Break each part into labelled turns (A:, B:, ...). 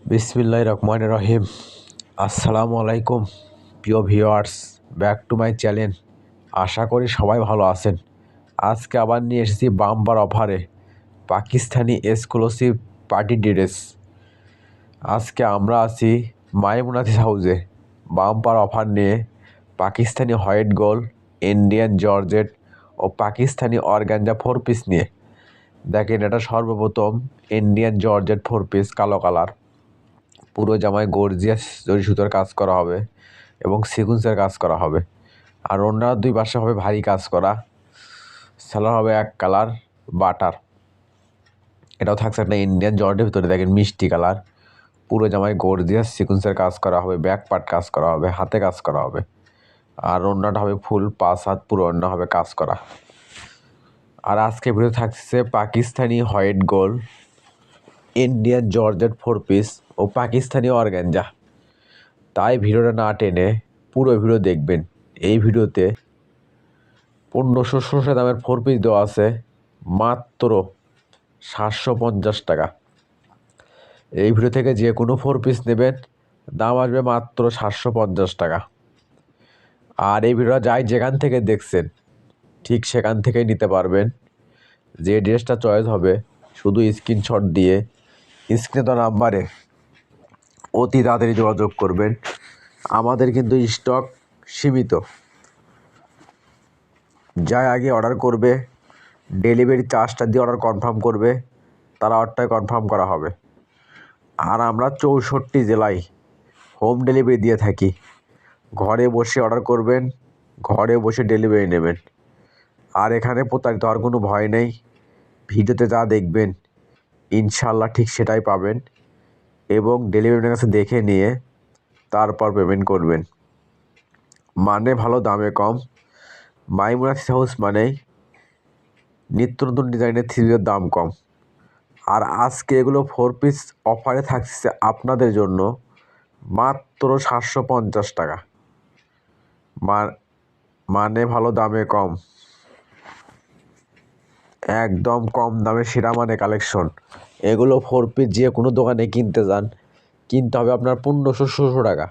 A: বিসমিল্লাহির রহমানির রহিম। আসসালামু আলাইকুম প্রিয় viewers, back to my channel. আশা করি সবাই ভালো আছেন। আজকে আবার নিয়ে এসেছি বাম্পার অফারে পাকিস্তানি এক্সক্লুসিভ পার্টি ড্রেস। আজকে আমরা আছি মাইমুনাথিস হাউসে বাম্পার অফার নিয়ে Pakistani white gold, Indian georgette ও পাকিস্তানি অর্গানজা 4 পিস নিয়ে। দেখেন, এটা সর্বপ্রথম ইন্ডিয়ান জর্জেট 4 পিস কালো কালার, পুরো জামায় গর্জিয়াস জরি সুতোর কাজ করা হবে এবং সিকুয়েন্সের কাজ করা হবে। আর ওনার দুই পাশে হবে ভারী কাজ করা। সালোয়ার হবে এক কালার বাটার। এটাও থাকছে একটা ইন্ডিয়ান জর্জের ভিতরে, দেখেন মিষ্টি কালার। পুরো জামায় গর্জিয়াস সিকুয়েন্সের কাজ করা হবে, ব্যাক পার্ট কাজ করা হবে, হাতে কাজ করা হবে। আর ওড়নাটা হবে ফুল 5 হাত, পুরো ওড়না হবে কাজ করা। আর আজকে ভিডিও থাকছে Pakistani white gold, Indian georgette 4 piece ও পাকিস্তানি অর্গানজা। তাই ভিডিওটা না টেনে পুরো ভিডিও দেখবেন। এই ভিডিওতে 1500 দামের 4 পিস দেওয়া আছে মাত্র 750 টাকা। এই ভিডিও থেকে যে কোনো 4 পিস নেবেন, দাম আসবে মাত্র 750 টাকা। আর এই ভিডিওটা যাই যেখান থেকে দেখছেন ঠিক সেখান থেকেই নিতে পারবেন। যে ড্রেসটা চয়েস হবে শুধু স্ক্রিনশট দিয়ে স্ক্রিনে দেওয়া নাম্বারে অতি তাড়াতাড়ি যোগাযোগ করবেন। আমাদের কিন্তু স্টক সীমিত। যাই আগে অর্ডার করবে, ডেলিভারি চার্জটা দিয়ে অর্ডার কনফার্ম করবে, তারা অর্ডারটাই কনফার্ম করা হবে। আর আমরা 64 জেলায় হোম ডেলিভারি দিয়ে থাকি। ঘরে বসে অর্ডার করবেন, ঘরে বসে ডেলিভারি নেবেন। আর এখানে প্রতারিত হওয়ার কোনো ভয় নেই। ভিডিওতে যা দেখবেন ইনশাল্লাহ ঠিক সেটাই পাবেন এবং ডেলিভারির কাছে দেখে নিয়ে তারপর পেমেন্ট করবেন। মানে ভালো, দামে কম। মাইমুনাথিস হাউস মানেই নিত্য নতুন ডিজাইনের থ্রির দাম কম। আর আজকে এগুলো 4 পিস অফারে থাকছে আপনাদের জন্য মাত্র 750 টাকা। মানে ভালো, দামে কম, একদম কম দামে সেরা মানে কালেকশন। এগুলো 4 পিস যে কোনো দোকানে কিনতে যান, কিনতে হবে আপনার 1500 টাকা।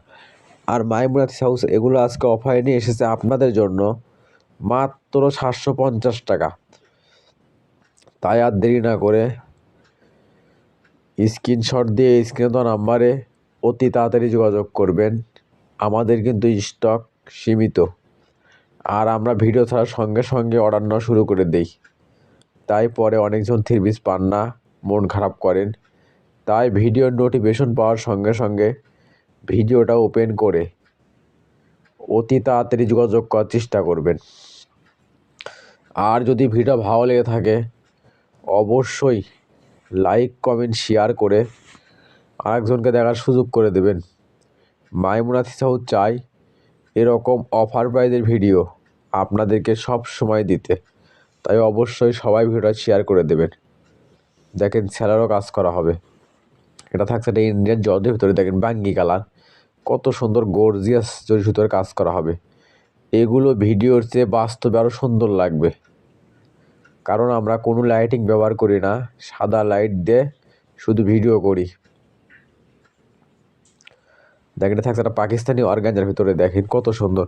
A: আর মাইমুনাথিস হাউস এগুলো আজকে অফারে নিয়ে এসেছে আপনাদের জন্য মাত্র 750 টাকা। তাই আর দেরি না করে স্ক্রিনশট দিয়ে স্ক্রিনে দেওয়া নাম্বারে অতি তাড়াতাড়ি যোগাযোগ করবেন। আমাদের কিন্তু স্টক সীমিত। আর আমরা ভিডিও ছাড়ার সঙ্গে সঙ্গে অর্ডার নেওয়া শুরু করে দেই। তাই পরে অনেকজন 3 পিস পান না, মন খারাপ করেন। তাই ভিডিওর নোটিফিকেশন পাওয়ার সঙ্গে সঙ্গে ভিডিওটা ওপেন করে অতি তাড়াতাড়ি যোগাযোগ করার চেষ্টা করবেন। আর যদি ভিডিও ভালো লেগে থাকে অবশ্যই লাইক কমেন্ট শেয়ার করে আরেকজনকে দেখার সুযোগ করে দেবেন। মাইমুনাথিস হাউস চাই এরকম অফার প্রাইজের ভিডিও আপনাদেরকে সব সময় দিতে। তাই অবশ্যই সবাই ভিডিওটা শেয়ার করে দেবেন। দেখেন স্যালারও কাজ করা হবে। এটা থাকছে একটা ইন্ডিয়ান জর্জের ভিতরে, দেখেন বাঙ্গি কালার, কত সুন্দর গর্জিয়াস জরি সুতোর কাজ করা হবে। এগুলো ভিডিওর চেয়ে বাস্তবে আরও সুন্দর লাগবে, কারণ আমরা কোনো লাইটিং ব্যবহার করি না, সাদা লাইট দিয়ে শুধু ভিডিও করি। দেখেন এটা থাকছে একটা পাকিস্তানি অর্গানজার ভিতরে, দেখেন কত সুন্দর।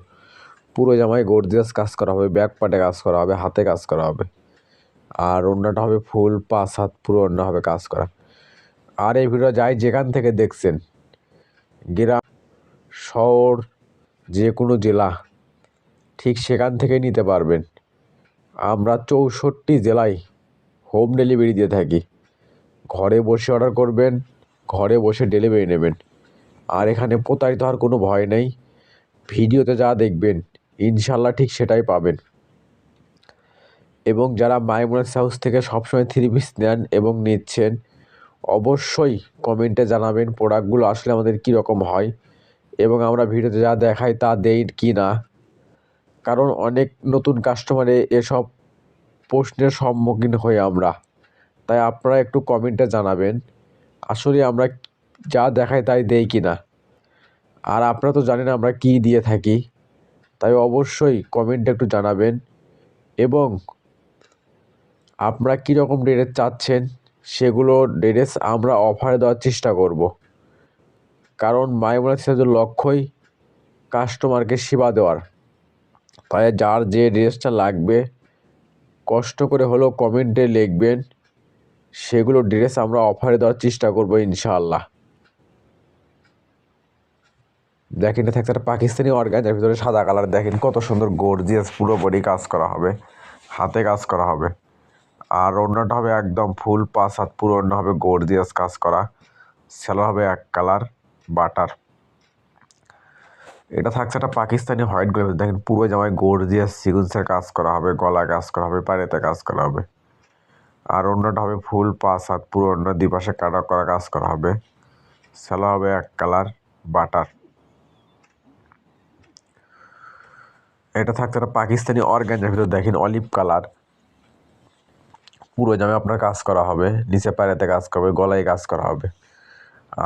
A: পুরো জামায় গর্জিয়াস কাজ করা হবে, ব্যাক পার্টে কাজ করা হবে, হাতে কাজ করা হবে। আর ওড়নাটা হবে ফুল 5 হাত, পুরো ওড়না হবে কাজ করা। আর এই ভিডিও যাই যেখান থেকে দেখছেন, গ্রাম শহর যে কোনো জেলা ঠিক সেখান থেকেই নিতে পারবেন। আমরা 64 জেলায় হোম ডেলিভারি দিয়ে থাকি। ঘরে বসে অর্ডার করবেন, ঘরে বসে ডেলিভারি নেবেন। আর এখানে প্রতারিত হওয়ার কোনো ভয় নেই। ভিডিওতে যা দেখবেন ইনশাল্লাহ ঠিক সেটাই পাবেন। এবং যারা মাইমুনাথিস হাউস থেকে সবসময় 3 পিস নেন এবং নিচ্ছেন, অবশ্যই কমেন্টে জানাবেন প্রোডাক্টগুলো আসলে আমাদের কীরকম হয় এবং আমরা ভিডিওতে যা দেখাই তা দেই কি না। কারণ অনেক নতুন কাস্টমারে এসব প্রশ্নের সম্মুখীন হই আমরা। তাই আপনারা একটু কমেন্টে জানাবেন আসলে আমরা যা দেখাই তাই দেই কি না। আর আপনারা তো জানেন আমরা কি দিয়ে থাকি, তাই অবশ্যই কমেন্টে একটু জানাবেন। এবং আপনারা কীরকম ড্রেস চাচ্ছেন সেগুলো ড্রেস আমরা অফারে দেওয়ার চেষ্টা করব। কারণ মাইমুনা থিসাউসের লক্ষ্যই কাস্টমারকে সেবা দেওয়ার। তাই যার যে ড্রেসটা লাগবে কষ্ট করে হলেও কমেন্টে লিখবেন, সেগুলো ড্রেস আমরা অফারে দেওয়ার চেষ্টা করবো ইনশাআল্লাহ। দেখেন এটা থাকছে একটা পাকিস্তানি অর্গানজার ভিতরে সাদা কালার, দেখেন কত সুন্দর গর্জিয়াস, পুরো বডি কাজ করা হবে, হাতে কাজ করা হবে। আর ওড়নাটা হবে একদম ফুল 5 হাত, পুরো ওড়না হবে গর্জিয়াস কাজ করা, সেলার হবে এক কালার বাটার। এটা থাকছে একটা পাকিস্তানি হোয়াইট গোল্ড, দেখেন পুরো জামায় গর্জিয়াস সিকুয়েন্সের কাজ করা হবে, গলায় কাজ করা হবে, পাড়েতে কাজ করা হবে। আর ওড়নাটা হবে ফুল 5 হাত, পুরো ওড়না দুই পাশে কাটা করা কাজ করা হবে, সেলা হবে এক কালার বাটার। এটা থাকছে একটা পাকিস্তানি অর্গানজার ভিতর, দেখেন অলিভ কালার, পুরো জামায় আপনার কাজ করা হবে, নিচে পাড়েতে কাজ করা হবে, গলায় কাজ করা হবে।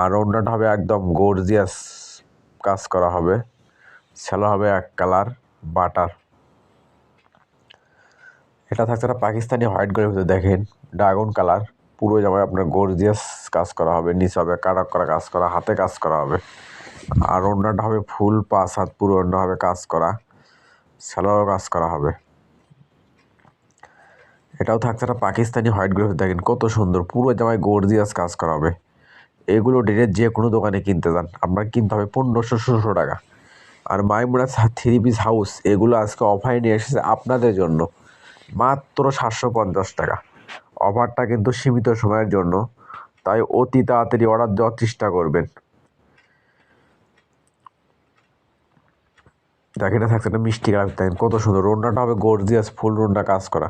A: আর ওড়নাটা হবে একদম গর্জিয়াস কাজ করা হবে, সেলা হবে এক কালার বাটার। এটা থাকছে একটা পাকিস্তানি হোয়াইট গোল্ডের ভিতরে, দেখেন ড্রাগন কালার, পুরো জামায় আপনার গর্জিয়াস কাজ করা হবে, নিচে হবে কাটাক করা কাজ করা, হাতে কাজ করা হবে। আর ওড়নাটা হবে ফুল 5 হাত, পুরো ওড়না হবে কাজ করা, সেলারও কাজ করা হবে। এটাও থাকছে একটা পাকিস্তানি হোয়াইট গোল্ডের ভিতরে, দেখেন কত সুন্দর, পুরো জামায় গর্জিয়াস কাজ করা হবে। এগুলো ড্রেস যে কোনো দোকানে কিনতে যান আপনার কিনতে হবে 1500-1600 টাকা। আর মাইমুনা থ্রি পিস হাউস এগুলো আজকে অফারে নিয়ে এসেছে আপনাদের জন্য মাত্র 750 টাকা। অফারটা কিন্তু সীমিত সময়ের জন্য, তাই অতি তাড়াতাড়ি অর্ডার দেওয়ার চেষ্টা করবেন। দেখেন থাকছে একটা মিষ্টি কালার, দেখেন কত সুন্দর, ওড়নাটা হবে গর্জিয়াস ফুল ওড়না কাজ করা।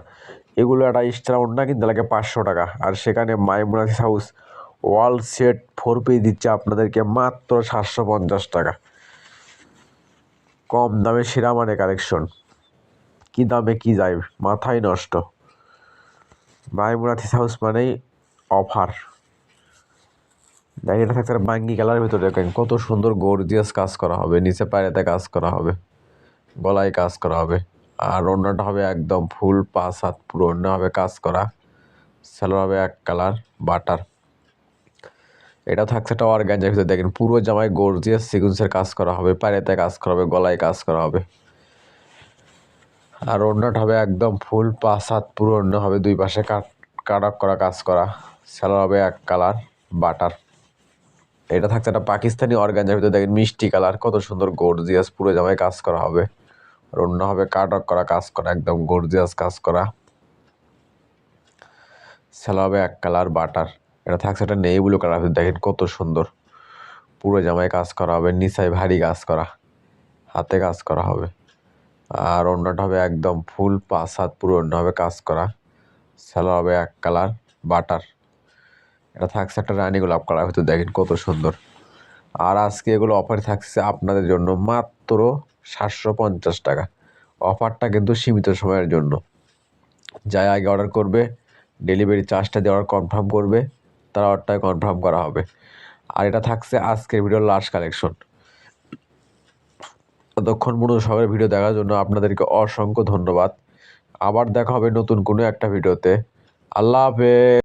A: এগুলো একটা এক্সট্রা ওড়না কিনতে লাগে 500 টাকা, আর সেখানে মাইমুনা হাউস ওয়াল সেট 4 পিস দিচ্ছে আপনাদেরকে মাত্র 750 টাকা। কম দামে সেরা মানে কালেকশন, কি দামে কি যায় মাথায় নষ্ট। মাইমুনা হাউস মানেই অফার। দেখেন এটা থাকছে বাঙ্গি কালারের ভিতরে, দেখেন কত সুন্দর গর্জিয়াস কাজ করা হবে, নিচে পায়েতে কাজ করা হবে, গলায় কাজ করা হবে। আর ওড়নাটা হবে একদম ফুল 5 হাত, পুরো ওড়না হবে কাজ করা, সেলার হবে এক কালার বাটার। এটা থাকছে একটা অর্গানজার ভিতরে, দেখেন পুরো জামায় গর্জিয়াস সিকুয়েন্সের কাজ করা হবে, পায়েতে কাজ করা হবে, গলায় কাজ করা হবে। আর ওড়নাটা হবে একদম ফুল 5 হাত, পুরো ওড়না হবে দুই পাশে কাটাক করা কাজ করা, সেলার হবে এক কালার বাটার। এটা থাকছে একটা পাকিস্তানি অর্গানজার ভিতরে, দেখেন মিষ্টি কালার, কত সুন্দর গর্জিয়াস, পুরো জামায় কাজ করা হবে, ওড়না হবে কাটাক করা কাজ করা, একদম গর্জিয়াস কাজ করা, সেলা হবে এক কালার বাটার। এটা থাকছে একটা নেই ব্লু কালার, দেখেন কত সুন্দর, পুরো জামায় কাজ করা হবে, নিচায় ভারী কাজ করা, হাতে কাজ করা হবে। আর ওড়নাটা হবে একদম ফুল 5 হাত, পুরো ওড়না হবে কাজ করা, সেলা হবে এক কালার বাটার। এটা থাকছে একটা রানী গোলাপ কালার ভিতরে, দেখেন কত সুন্দর। আর আজকে এগুলো অফার থাকছে আপনাদের জন্য মাত্র 750 টাকা। অফারটা কিন্তু সীমিত সময়ের জন্য, যাই আগে অর্ডার করবে ডেলিভারি চার্জটা দিয়ে অর্ডার কনফার্ম করবে, তারা অর্ডারটাই কনফার্ম করা হবে। আর এটা থাকছে আজকের ভিডিওর লাস্ট কালেকশন। ততক্ষণ পর্যন্ত সবার ভিডিও দেখার জন্য আপনাদেরকে অসংখ্য ধন্যবাদ। আবার দেখা হবে নতুন কোনো একটা ভিডিওতে। আল্লাহ হাফেজ।